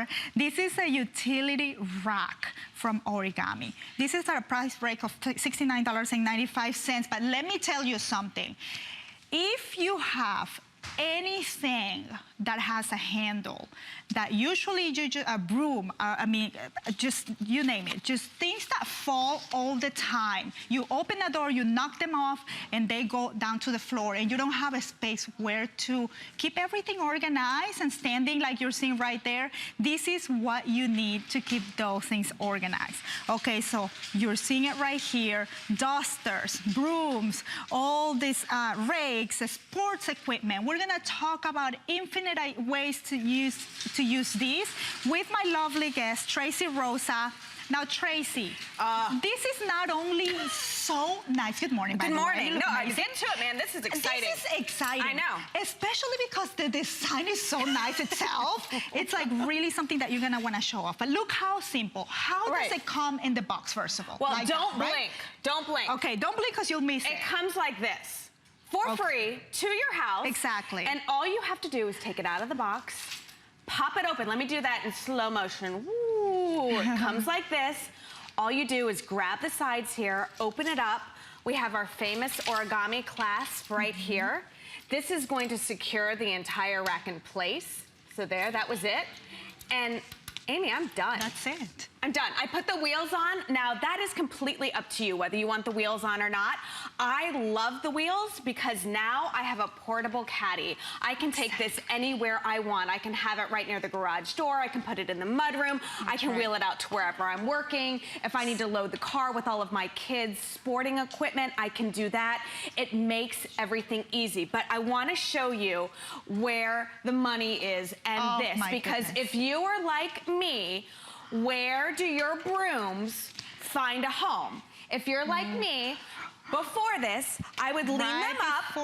more. This is a utility rack from Origami. This is at a price break of $69.95, but let me tell you something. If you have anything that has a handle, that usually you just, a broom, just you name it, just things that fall all the time. You open a door, you knock them off, and they go down to the floor, and you don't have a space where to keep everything organized and standing like you're seeing right there. This is what you need to keep those things organized. Okay, so you're seeing it right here. Dusters, brooms, all these rakes, sports equipment. We're gonna talk about infinite ways to use these with my lovely guest, Tracy Rosa. Now, Tracy, this is not only so nice. Good morning, by the way. Good morning. No, get to it, man. This is exciting. This is exciting. I know. Especially because the design is so nice itself. It's like really something that you're going to want to show off. But look how simple. How does it come in the box, first of all? Well, like don't that, blink. Right? Don't blink. Okay, don't blink because you'll miss it. It comes like this. For free to your house. Exactly. And all you have to do is take it out of the box, pop it open. Let me do that in slow motion. Woo, it comes like this. All you do is grab the sides here, open it up. We have our famous origami clasp right here. This is going to secure the entire rack in place. So there, that was it. And Amy, I'm done. That's it. I'm done. I put the wheels on. Now, that is completely up to you, whether you want the wheels on or not. I love the wheels because now I have a portable caddy. I can take this anywhere I want. I can have it right near the garage door. I can put it in the mudroom. I can wheel it out to wherever I'm working. If I need to load the car with all of my kids' sporting equipment, I can do that. It makes everything easy. But I want to show you where the money is and this. Because if you are like me, where do your brooms find a home? If you're like me, before this, I would lean them up.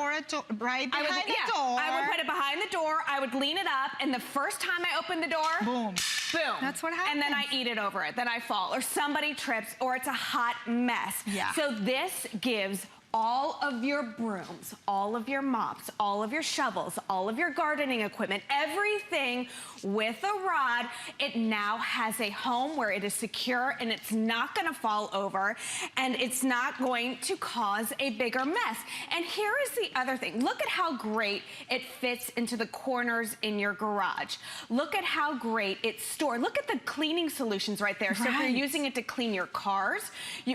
Right behind the door. I would put it behind the door. I would lean it up, and the first time I open the door, boom. Boom. That's what happens. And then I eat it over it. Then I fall, or somebody trips, or it's a hot mess. Yeah. So this gives all of your brooms, all of your mops, all of your shovels, all of your gardening equipment, everything with a rod, it now has a home where it is secure and it's not gonna fall over and it's not going to cause a bigger mess. And here is the other thing. Look at how great it fits into the corners in your garage. Look at how great it's stored. Look at the cleaning solutions right there. So if you're using it to clean your cars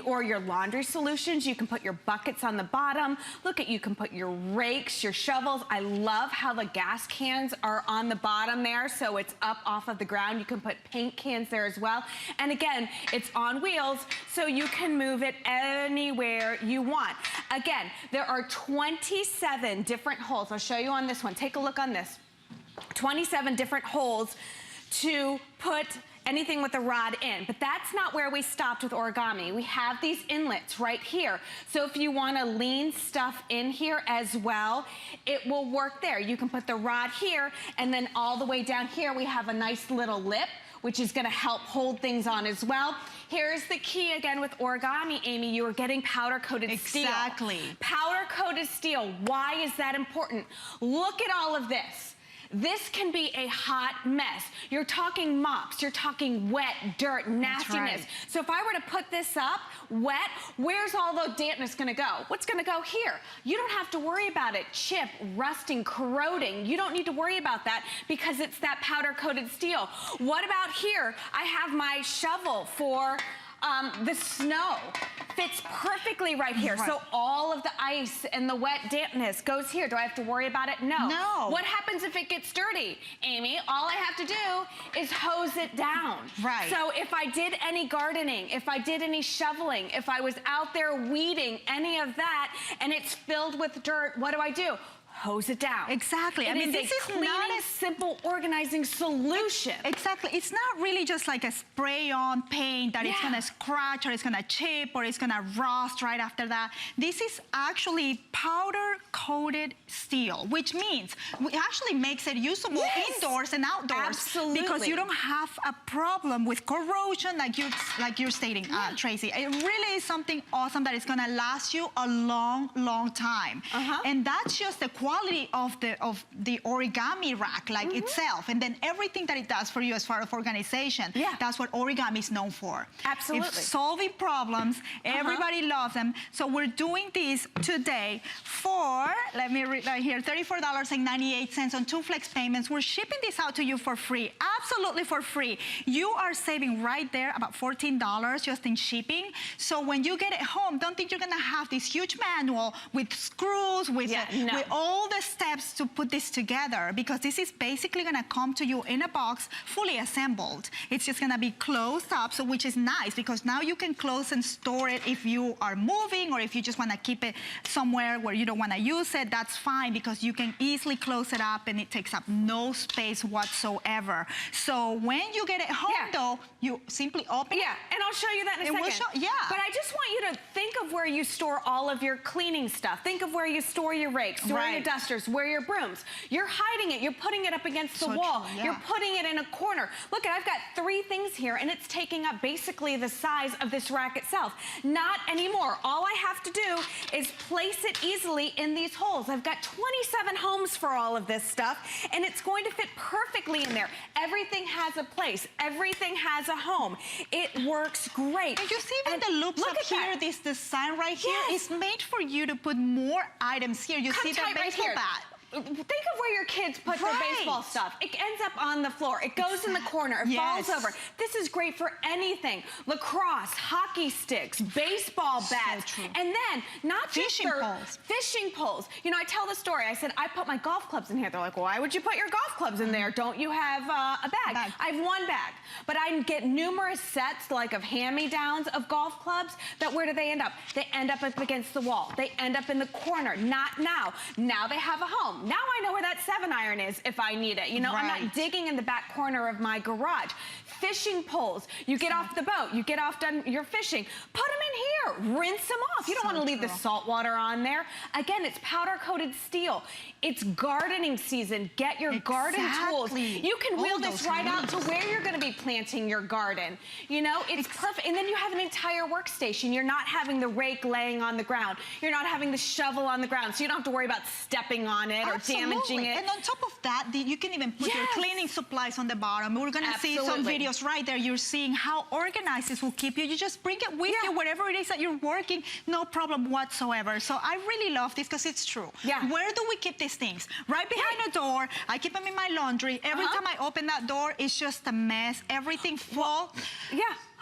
or your laundry solutions, you can put your buckets on the bottom. Look at, you can put your rakes, your shovels. I love how the gas cans are on the bottom there, so it's up off of the ground. You can put paint cans there as well. And again, it's on wheels, so you can move it anywhere you want. Again, there are 27 different holes. I'll show you on this one. Take a look on this. 27 different holes to put anything with a rod in. But that's not where we stopped with origami. We have these inlets right here. So if you want to lean stuff in here as well, it will work there. You can put the rod here, and then all the way down here we have a nice little lip, which is going to help hold things on as well. Here's the key again with origami, Amy. You are getting powder-coated steel. Exactly. Powder-coated steel. Why is that important? Look at all of this. This can be a hot mess. You're talking mops, you're talking wet, dirt, nastiness. So if I were to put this up wet, where's all the dampness gonna go? What's gonna go here? You don't have to worry about it. Chip, rusting, corroding. You don't need to worry about that because it's that powder-coated steel. What about here? I have my shovel for the snow. Fits perfectly right here. So all of the ice and the wet dampness goes here. Do I have to worry about it? No. No. What happens if it gets dirty? Amy, all I have to do is hose it down. Right. So if I did any gardening, if I did any shoveling, if I was out there weeding, any of that, and it's filled with dirt, what do? Hose it down. Exactly. I mean, this is not a simple organizing solution. Exactly. It's not really just like a spray-on paint that it's gonna scratch or it's gonna chip or it's gonna rust right after that. This is actually powder-coated steel, which means it actually makes it usable indoors and outdoors. Absolutely. Because you don't have a problem with corrosion like you're stating, Tracy. It really is something awesome that is gonna last you a long, long time. And that's just the quality of the origami rack, like itself, and then everything that it does for you as far as organization. Yeah. That's what origami is known for. Absolutely. It's solving problems. Everybody loves them. So we're doing this today for, let me read right here, $34.98 on 2 flex payments. We're shipping this out to you for free, absolutely for free. You are saving right there about $14 just in shipping. So when you get it home, don't think you're gonna have this huge manual with screws, with all the steps to put this together, because this is basically gonna come to you in a box fully assembled. It's just gonna be closed up, so which is nice because now you can close and store it if you are moving, or if you just wanna keep it somewhere where you don't wanna use it, that's fine, because you can easily close it up and it takes up no space whatsoever. So when you get it home though, you simply open it. Yeah, and I'll show you that in a second. But I just want you to think of where you store all of your cleaning stuff. Think of where you store your rakes, store your dusters, where your brooms. You're hiding it, you're putting it up against the wall, you're putting it in a corner. Look, I've got 3 things here and it's taking up basically the size of this rack itself. Not anymore. All I have to do is place it easily in these holes. I've got 27 homes for all of this stuff, and it's going to fit perfectly in there. Everything has a place. Everything has a home. It works great. And you see even the loops up here, this design right here is made for you to put more items here. You see that baseball bat. Think of where your kids put their baseball stuff. It ends up on the floor. It goes in the corner. It falls over. This is great for anything. Lacrosse, hockey sticks, baseball bats. And then, not just fishing poles. You know, I tell the story. I said, I put my golf clubs in here. They're like, why would you put your golf clubs in there? Don't you have a bag? I have 1 bag. But I get numerous sets, like of hand-me-downs of golf clubs, that where do they end up? They end up against the wall. They end up in the corner. Not now. Now they have a home. Now I know where that 7-iron is if I need it. You know, I'm not digging in the back corner of my garage. Fishing poles. You get off the boat. You get off done your fishing. Put them in here. Rinse them off. You don't want to leave the salt water on there. Again, it's powder-coated steel. It's gardening season. Get your garden tools. You can wheel this right out to where you're going to be planting your garden. You know, it's perfect. And then you have an entire workstation. You're not having the rake laying on the ground. You're not having the shovel on the ground, so you don't have to worry about stepping on it or damaging it. And on top of that, you can even put your cleaning supplies on the bottom. We're going to see some videos right there. You're seeing how organized this will keep you. You just bring it with you wherever it is that you're working, no problem whatsoever. So I really love this because it's true. Where do we keep these things? Right behind the door. I keep them in my laundry. Every time I open that door, it's just a mess. Everything full.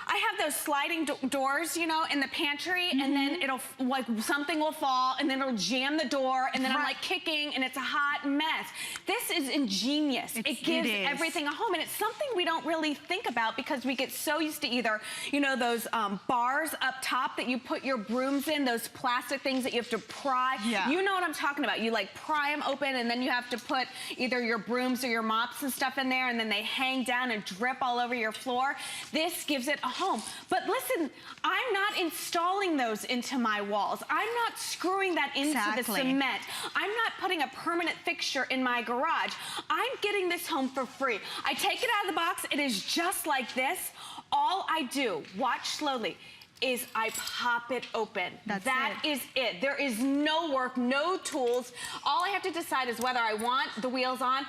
I have those sliding doors, you know, in the pantry, and then it'll, like, something will fall, and then it'll jam the door, and then I'm, like, kicking, and it's a hot mess. This is ingenious. It gives everything a home, and it's something we don't really think about because we get so used to either, you know, those bars up top that you put your brooms in, those plastic things that you have to pry. You know what I'm talking about. You, like, pry them open, and then you have to put either your brooms or your mops and stuff in there, and then they hang down and drip all over your floor. This gives it a home. But listen, I'm not installing those into my walls. I'm not screwing that into the cement. I'm not putting a permanent fixture in my garage. I'm getting this home for free. I take it out of the box. It is just like this. All I do, watch slowly, is I pop it open. That is it. There is no work, no tools. All I have to decide is whether I want the wheels on.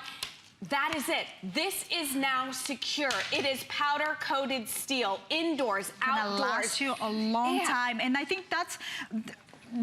That is it. This is now secure. It is powder-coated steel, indoors, outdoors. It'll last you a long time. And I think that's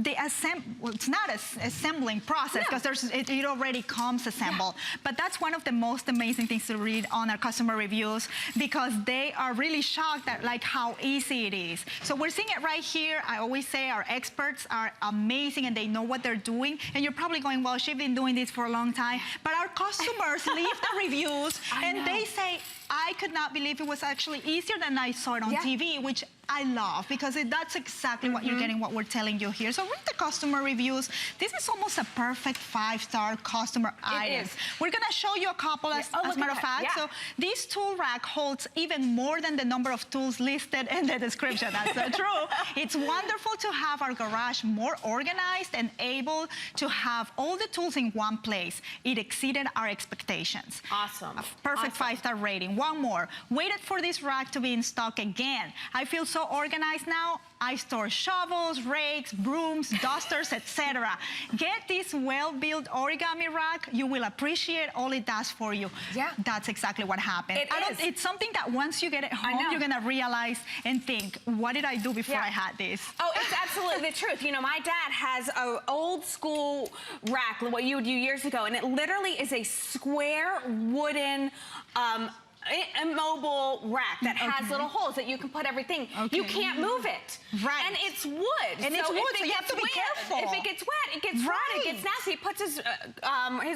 the it's not an assembling process because it already comes assembled. But that's one of the most amazing things to read on our customer reviews because they are really shocked at like how easy it is. So we're seeing it right here. I always say our experts are amazing and they know what they're doing. And you're probably going, well, she's been doing this for a long time. But our customers leave the reviews and they say, I could not believe it was actually easier than I saw it on TV, which I love because that's exactly what you're getting, what we're telling you here. So read the customer reviews. This is almost a perfect 5-star customer item. We're going to show you a couple as a matter of fact. So this tool rack holds even more than the number of tools listed in the description. That's so true. It's wonderful to have our garage more organized and able to have all the tools in one place. It exceeded our expectations. Awesome. A perfect 5-star rating. one more. Waited for this rack to be in stock again. I feel so organized now. I store shovels, rakes, brooms, dusters, etc. Get this well-built origami rack. You will appreciate all it does for you. Yeah. That's exactly what happened. It's something that once you get it home, you're gonna realize and think, what did I do before I had this? Oh, it's absolutely the truth. You know, my dad has an old school rack, what you would do years ago, and it literally is a square wooden, immobile rack that has little holes that you can put everything. You can't move it. Right. And it's wood. And it's wood, so you have to be careful. If it gets wet, it gets rot, it gets nasty. He puts his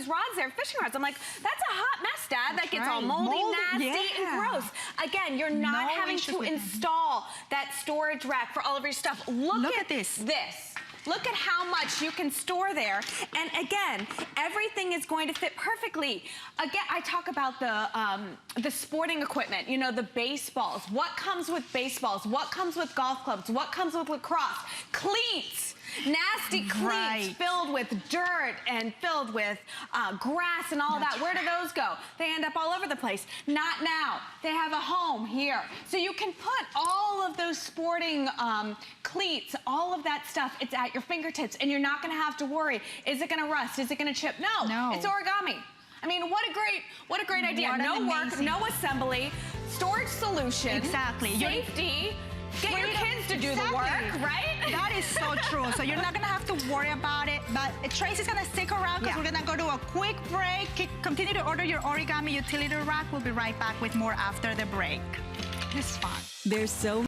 rods there, fishing rods. I'm like, that's a hot mess, Dad. That gets all moldy, nasty, and gross. Again, you're not having to install that storage rack for all of your stuff. Look at this. Look at how much you can store there. And again, everything is going to fit perfectly. Again, I talk about the sporting equipment, you know, the baseballs. What comes with baseballs? What comes with golf clubs? What comes with lacrosse? Cleats. Nasty cleats filled with dirt and filled with grass and all that. Where do those go? They end up all over the place. Not now. They have a home here. So you can put all of those sporting cleats, all of that stuff, it's at your fingertips, and you're not going to have to worry, is it going to rust? Is it going to chip? No. It's origami. I mean, what a great idea. No work, no assembly, storage solution. Exactly. Safety. Get your kids to do the work, right? That is so true. So you're not going to have to worry about it. But Tracy's going to stick around because we're going to go to a quick break. Continue to order your origami utility rack. We'll be right back with more after the break. This is fun. There's so